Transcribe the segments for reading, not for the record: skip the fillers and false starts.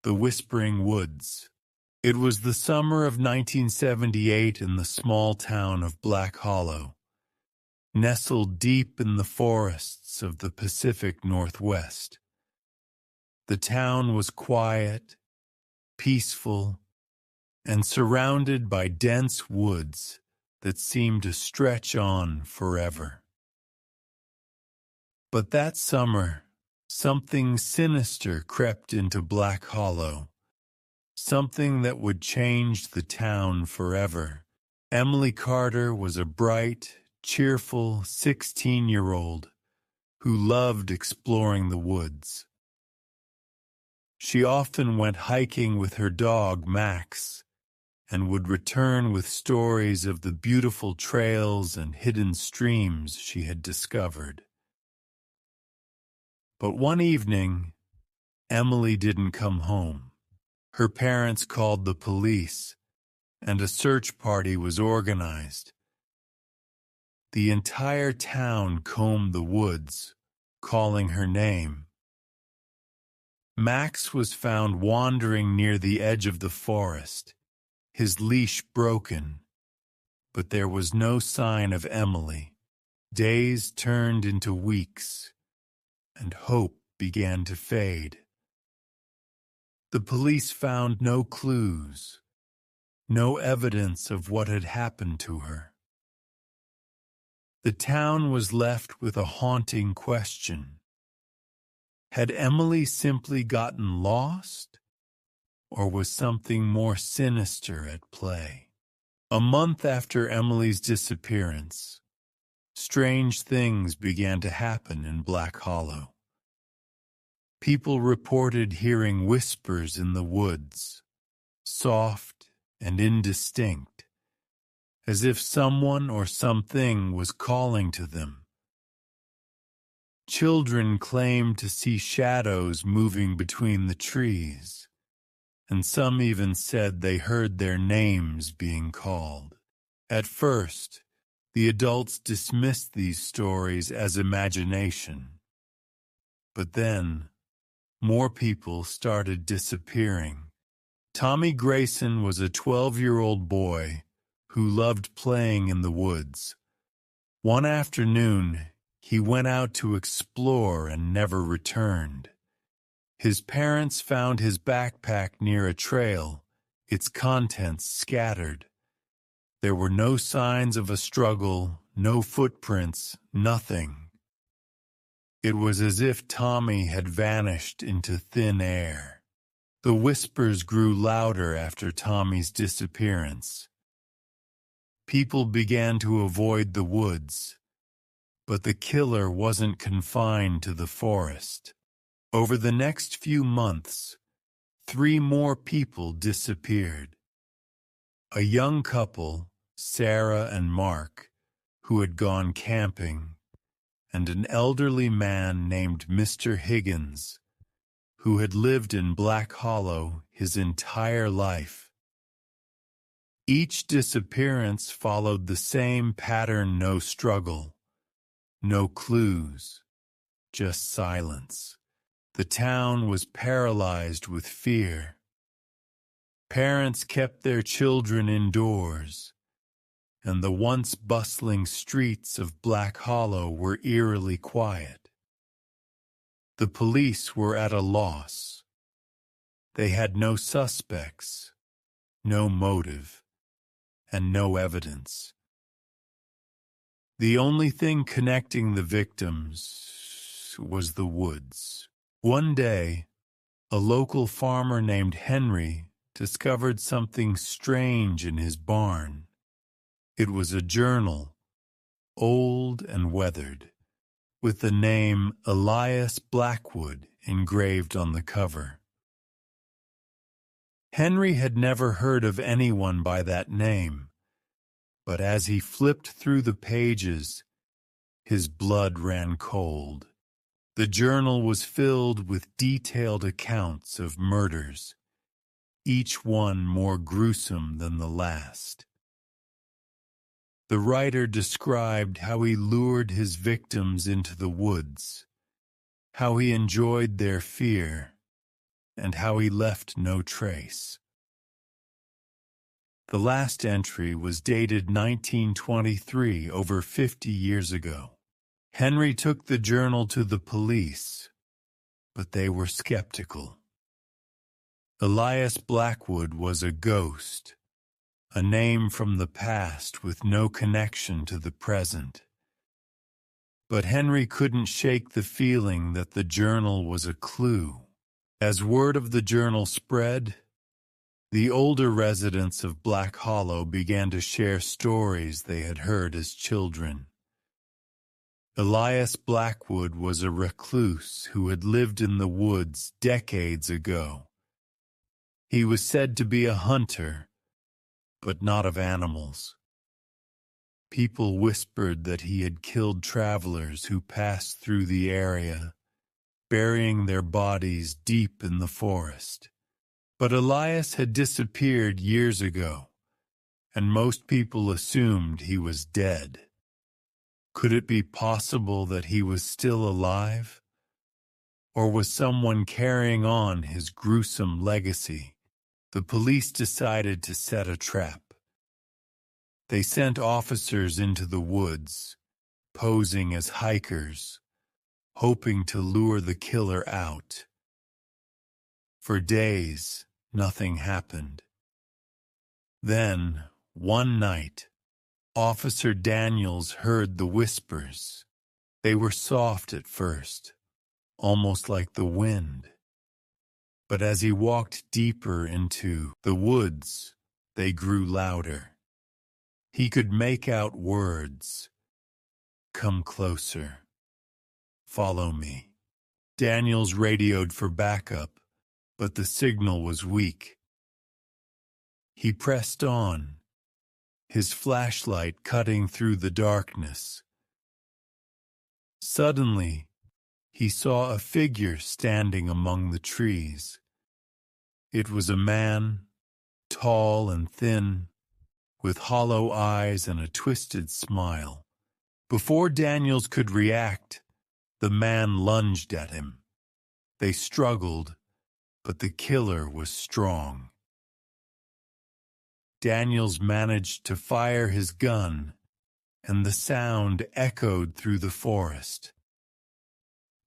The Whispering Woods. It was the summer of 1978 in the small town of Black Hollow, nestled deep in the forests of the Pacific Northwest. The town was quiet, peaceful, and surrounded by dense woods that seemed to stretch on forever. But that summer, something sinister crept into Black Hollow, something that would change the town forever. Emily Carter was a bright, cheerful 16-year-old who loved exploring the woods. She often went hiking with her dog, Max, and would return with stories of the beautiful trails and hidden streams she had discovered. But one evening, Emily didn't come home. Her parents called the police, and a search party was organized. The entire town combed the woods, calling her name. Max was found wandering near the edge of the forest, his leash broken, but there was no sign of Emily. Days turned into weeks, and hope began to fade. The police found no clues, no evidence of what had happened to her. The town was left with a haunting question. Had Emily simply gotten lost, or was something more sinister at play? A month after Emily's disappearance, strange things began to happen in Black Hollow. People reported hearing whispers in the woods, soft and indistinct, as if someone or something was calling to them. Children claimed to see shadows moving between the trees, and some even said they heard their names being called. At first, the adults dismissed these stories as imagination. But then, more people started disappearing. Tommy Grayson was a 12-year-old boy who loved playing in the woods. One afternoon, he went out to explore and never returned. His parents found his backpack near a trail, its contents scattered. There were no signs of a struggle, no footprints, nothing. It was as if Tommy had vanished into thin air. The whispers grew louder after Tommy's disappearance. People began to avoid the woods, but the killer wasn't confined to the forest. Over the next few months, 3 more people disappeared. A young couple, Sarah and Mark, who had gone camping, and an elderly man named Mr. Higgins, who had lived in Black Hollow his entire life. Each disappearance followed the same pattern: no struggle, no clues, just silence. The town was paralyzed with fear. Parents kept their children indoors, and the once bustling streets of Black Hollow were eerily quiet. The police were at a loss. They had no suspects, no motive, and no evidence. The only thing connecting the victims was the woods. One day, a local farmer named Henry discovered something strange in his barn. It was a journal, old and weathered, with the name Elias Blackwood engraved on the cover. Henry had never heard of anyone by that name, but as he flipped through the pages, his blood ran cold. The journal was filled with detailed accounts of murders, each one more gruesome than the last. The writer described how he lured his victims into the woods, how he enjoyed their fear, and how he left no trace. The last entry was dated 1923, over 50 years ago. Henry took the journal to the police, but they were skeptical. Elias Blackwood was a ghost, a name from the past with no connection to the present. But Henry couldn't shake the feeling that the journal was a clue. As word of the journal spread, the older residents of Black Hollow began to share stories they had heard as children. Elias Blackwood was a recluse who had lived in the woods decades ago. He was said to be a hunter, but not of animals. People whispered that he had killed travelers who passed through the area, burying their bodies deep in the forest. But Elias had disappeared years ago, and most people assumed he was dead. Could it be possible that he was still alive? Or was someone carrying on his gruesome legacy? The police decided to set a trap. They sent officers into the woods, posing as hikers, hoping to lure the killer out. For days, nothing happened. Then, one night, Officer Daniels heard the whispers. They were soft at first, almost like the wind. But as he walked deeper into the woods, they grew louder. He could make out words. "Come closer. Follow me." Daniels radioed for backup, but the signal was weak. He pressed on, his flashlight cutting through the darkness. Suddenly, he saw a figure standing among the trees. It was a man, tall and thin, with hollow eyes and a twisted smile. Before Daniels could react, the man lunged at him. They struggled, but the killer was strong. Daniels managed to fire his gun, and the sound echoed through the forest.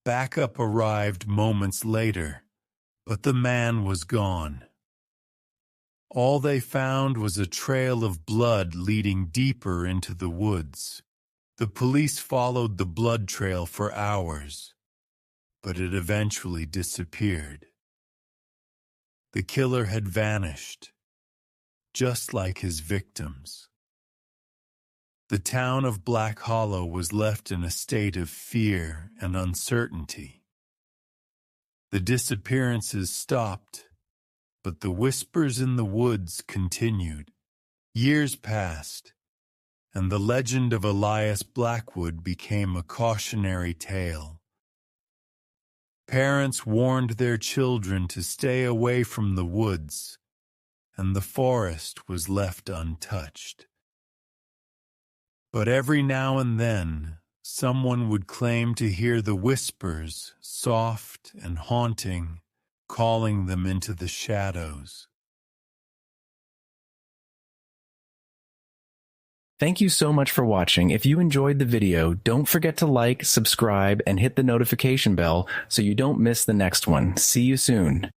Backup arrived moments later, but the man was gone. All they found was a trail of blood leading deeper into the woods. The police followed the blood trail for hours, but it eventually disappeared. The killer had vanished, just like his victims. The town of Black Hollow was left in a state of fear and uncertainty. The disappearances stopped, but the whispers in the woods continued. Years passed, and the legend of Elias Blackwood became a cautionary tale. Parents warned their children to stay away from the woods, and the forest was left untouched. But every now and then, someone would claim to hear the whispers, soft and haunting, calling them into the shadows. Thank you so much for watching. If you enjoyed the video, don't forget to like, subscribe, and hit the notification bell so you don't miss the next one. See you soon.